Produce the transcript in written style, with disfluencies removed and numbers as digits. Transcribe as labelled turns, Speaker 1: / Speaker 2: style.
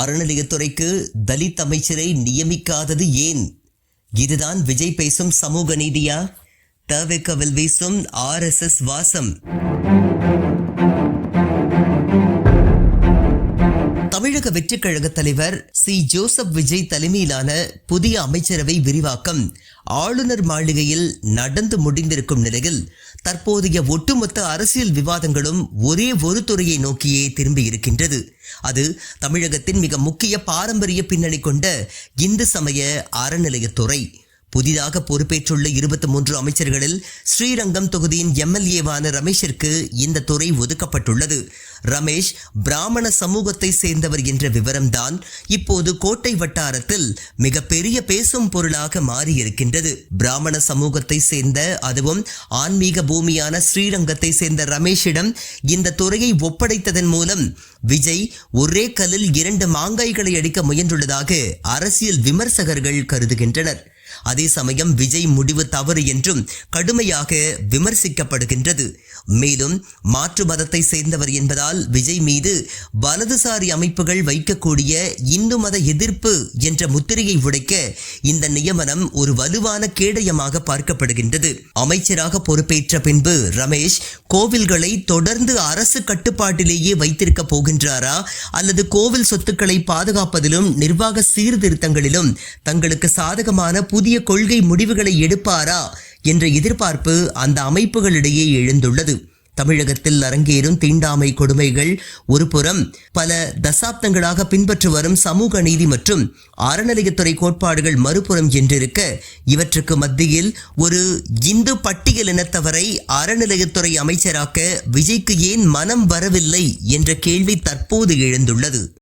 Speaker 1: அறநிலையத்துறைக்கு தலித் அமைச்சரை நியமிக்காதது ஏன்? இதுதான் விஜய் பேசும் சமூக நீதியா? தவிக்கவில் வீசும் RSS வாசம். தமிழக வெற்றிக் கழக தலைவர் சி. ஜோசப் விஜய் தலைமையிலான புதிய அமைச்சரவை விரிவாக்கம் ஆளுநர் மாளிகையில் நடந்து முடிந்திருக்கும் நிலையில் தற்போதைய ஒட்டுமொத்த அரசியல் விவாதங்களும் ஒரே ஒரு துறையை நோக்கியே திரும்பி இருக்கின்றது. அது தமிழகத்தின் மிக முக்கிய பாரம்பரிய பின்னணி கொண்ட இந்து சமய அறநிலையத்துறை. புதிதாக பொறுப்பேற்றுள்ள 23 அமைச்சர்களில் ஸ்ரீரங்கம் தொகுதியின் MLA-வான ரமேஷிற்கு இந்த துறை ஒதுக்கப்பட்டுள்ளது. ரமேஷ் பிராமண சமூகத்தை சேர்ந்தவர் என்ற விவரம்தான் இப்போது கோட்டை வட்டாரத்தில் மிகப்பெரிய பேசும் பொருளாக மாறியிருக்கின்றது. பிராமண சமூகத்தை சேர்ந்த, அதுவும் ஆன்மீக பூமியான ஸ்ரீரங்கத்தை சேர்ந்த ரமேஷிடம் இந்த துறையை ஒப்படைத்ததன் மூலம் விஜய் ஒரே கல்லில் 2 மாங்காய்களை அடிக்க முயன்றுள்ளதாக அரசியல் விமர்சகர்கள் கருதுகின்றனர். அதே சமயம் விஜய் முடிவு தவறு என்றும் கடுமையாக விமர்சிக்கப்படுகின்றது. மேலும் மாற்று மதத்தை சேர்ந்தவர் என்பதால் விஜய் மீது வலதுசாரி அமைப்புகள் வைக்கக்கூடிய இந்து மத எதிர்ப்பு என்ற முத்திரையை உடைக்க இந்த நியமனம் ஒரு வலுவான கேடயமாக பார்க்கப்படுகின்றது. அமைச்சராக பொறுப்பேற்ற பின்பு ரமேஷ் கோவில்களை தொடர்ந்து அரசு கட்டுப்பாட்டிலேயே வைத்திருக்க போகின்றாரா, அல்லது கோவில் சொத்துக்களை பாதுகாப்பதிலும் நிர்வாக சீர்திருத்தங்களிலும் தங்களுக்கு சாதகமான புதிய கொள்கை முடிவுகளை எடுப்பாரா என்ற எதிர்பார்ப்பு அந்த அமைப்புகளிடையே எழுந்துள்ளது. தமிழகத்தில் அரங்கேறும் தீண்டாமை கொடுமைகள் ஒருபுறம், பல தசாப்தங்களாக பின்பற்றி வரும் சமூக நீதி மற்றும் அறநிலையத்துறை கோட்பாடுகள் மறுபுறம் என்றிருக்க, இவற்றுக்கு மத்தியில் ஒரு இந்து பட்டியல் இனத்தவரை அறநிலையத்துறை அமைச்சராக்க விஜய்க்கு ஏன் மனம் வரவில்லை என்ற கேள்வி தற்போது எழுந்துள்ளது.